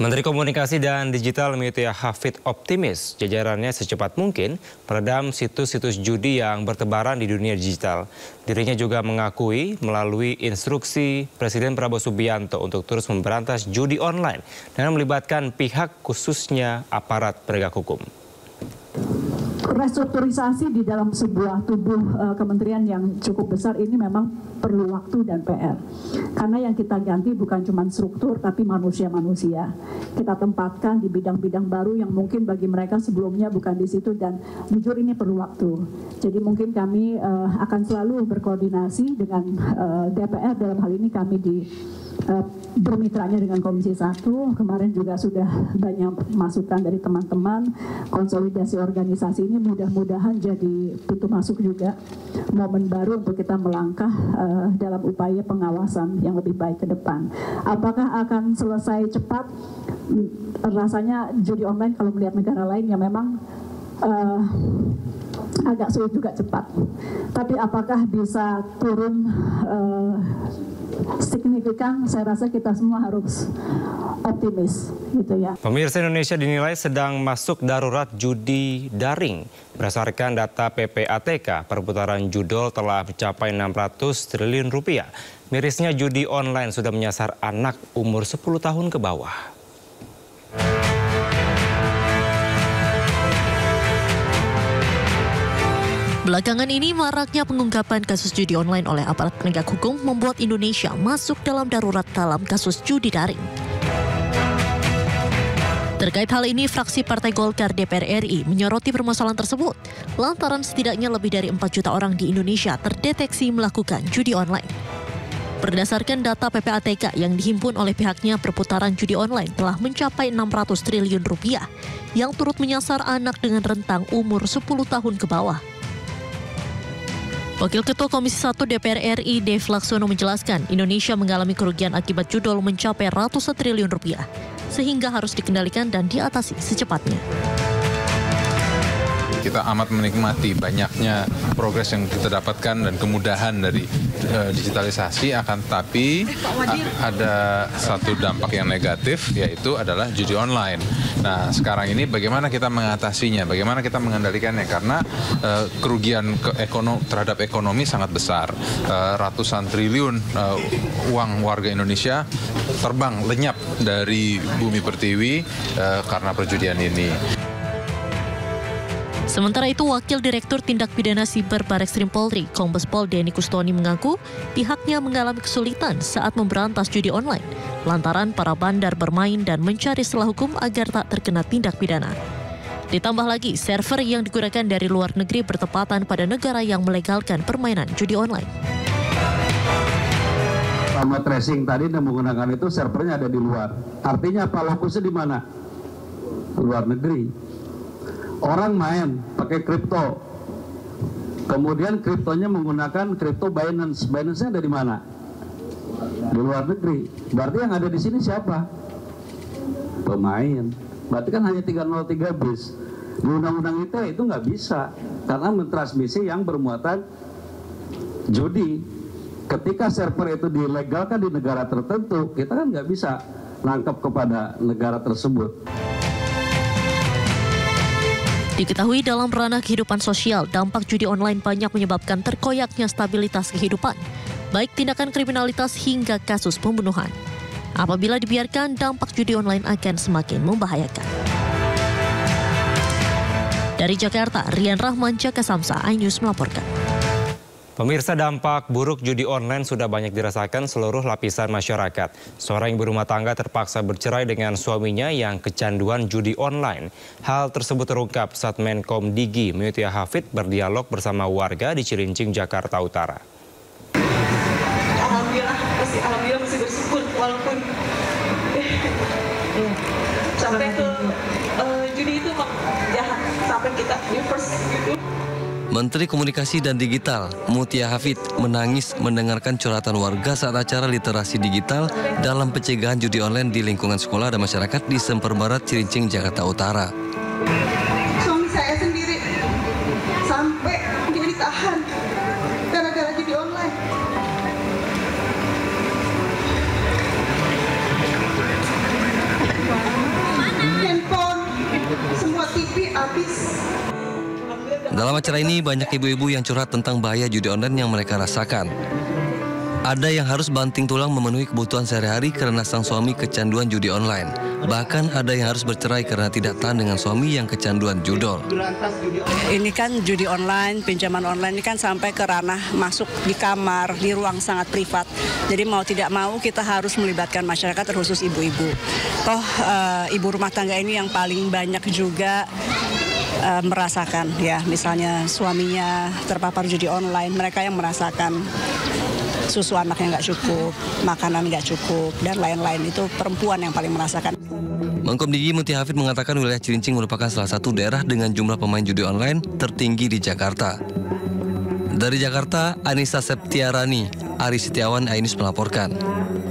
Menteri Komunikasi dan Digital Mutia Hafid optimis jajarannya secepat mungkin meredam situs-situs judi yang bertebaran di dunia digital. Dirinya juga mengakui melalui instruksi Presiden Prabowo Subianto untuk terus memberantas judi online dan melibatkan pihak khususnya aparat penegak hukum. Restrukturisasi di dalam sebuah tubuh kementerian yang cukup besar ini memang perlu waktu dan PR. Karena yang kita ganti bukan cuma struktur tapi manusia-manusia. Kita tempatkan di bidang-bidang baru yang mungkin bagi mereka sebelumnya bukan di situ, dan jujur ini perlu waktu. Jadi mungkin kami akan selalu berkoordinasi dengan DPR, dalam hal ini kami bermitranya dengan Komisi 1. Kemarin juga sudah banyak masukan dari teman-teman. Konsolidasi organisasi ini mudah-mudahan jadi pintu masuk juga, momen baru untuk kita melangkah dalam upaya pengawasan yang lebih baik ke depan. Apakah akan selesai cepat? Rasanya judi online kalau melihat negara lain ya memang agak sulit juga cepat. Tapi apakah bisa turun signifikan? Saya rasa kita semua harus optimis gitu ya. Pemirsa, Indonesia dinilai sedang masuk darurat judi daring. Berdasarkan data PPATK, perputaran judol telah mencapai 600 triliun rupiah. Mirisnya judi online sudah menyasar anak umur 10 tahun ke bawah. Belakangan ini maraknya pengungkapan kasus judi online oleh aparat penegak hukum membuat Indonesia masuk dalam darurat dalam kasus judi daring. Terkait hal ini, fraksi Partai Golkar DPR RI menyoroti permasalahan tersebut lantaran setidaknya lebih dari 4 juta orang di Indonesia terdeteksi melakukan judi online. Berdasarkan data PPATK yang dihimpun oleh pihaknya, perputaran judi online telah mencapai 600 triliun rupiah yang turut menyasar anak dengan rentang umur 10 tahun ke bawah. Wakil Ketua Komisi 1 DPR RI Dev Laksono menjelaskan, Indonesia mengalami kerugian akibat judol mencapai ratusan triliun rupiah, sehingga harus dikendalikan dan diatasi secepatnya. Kita amat menikmati banyaknya progres yang kita dapatkan dan kemudahan dari digitalisasi, akan tetapi ada satu dampak yang negatif, yaitu adalah judi online. Nah, sekarang ini bagaimana kita mengatasinya, bagaimana kita mengendalikannya, karena kerugian terhadap ekonomi sangat besar. Ratusan triliun uang warga Indonesia terbang lenyap dari bumi pertiwi karena perjudian ini. Sementara itu, Wakil Direktur Tindak Pidana Siber Bareskrim Polri, Kombes Pol Denny Kustoni mengaku pihaknya mengalami kesulitan saat memberantas judi online lantaran para bandar bermain dan mencari celah hukum agar tak terkena tindak pidana. Ditambah lagi, server yang digunakan dari luar negeri bertepatan pada negara yang melegalkan permainan judi online. Sama tracing tadi dan menggunakan itu, servernya ada di luar. Artinya apa? Lokusnya di mana? Luar negeri. Orang main pakai kripto, kemudian kriptonya menggunakan kripto Binance. Binance-nya ada di mana? Di luar negeri. Berarti yang ada di sini siapa? Pemain. Berarti kan hanya 303 bis. Di undang-undang itu nggak bisa, karena mentransmisi yang bermuatan judi. Ketika server itu dilegalkan di negara tertentu, kita kan nggak bisa nangkep kepada negara tersebut. Diketahui dalam ranah kehidupan sosial, dampak judi online banyak menyebabkan terkoyaknya stabilitas kehidupan, baik tindakan kriminalitas hingga kasus pembunuhan. Apabila dibiarkan, dampak judi online akan semakin membahayakan. Dari Jakarta, Rian Rahman, Jaka Samsa, iNews melaporkan. Pemirsa, dampak buruk judi online sudah banyak dirasakan seluruh lapisan masyarakat. Seorang ibu rumah tangga terpaksa bercerai dengan suaminya yang kecanduan judi online. Hal tersebut terungkap saat Menkom Digi Mutia Hafid berdialog bersama warga di Cilincing, Jakarta Utara. Alhamdulillah masih bersyukur walaupun sampai ke judi itu jahat, sampai kita first gitu. Menteri Komunikasi dan Digital Mutia Hafid menangis mendengarkan curhatan warga saat acara literasi digital dalam pencegahan judi online di lingkungan sekolah dan masyarakat di Semper Barat, Cilincing, Jakarta Utara. Suami saya sendiri sampai dia ditahan gara-gara judi online. habis. Dalam acara ini banyak ibu-ibu yang curhat tentang bahaya judi online yang mereka rasakan. Ada yang harus banting tulang memenuhi kebutuhan sehari-hari karena sang suami kecanduan judi online. Bahkan ada yang harus bercerai karena tidak tahan dengan suami yang kecanduan judol. Ini kan judi online, pinjaman online ini kan sampai ke ranah masuk di kamar, di ruang sangat privat. Jadi mau tidak mau kita harus melibatkan masyarakat terkhusus ibu-ibu. Toh ibu rumah tangga ini yang paling banyak juga merasakan ya, misalnya suaminya terpapar judi online, mereka yang merasakan susu anaknya nggak cukup, makanan nggak cukup, dan lain-lain. Itu perempuan yang paling merasakan. Menkomdigi Mutia Hafid mengatakan wilayah Cilincing merupakan salah satu daerah dengan jumlah pemain judi online tertinggi di Jakarta. Dari Jakarta, Anissa Septiarani, Ari Setiawan, Ainus melaporkan.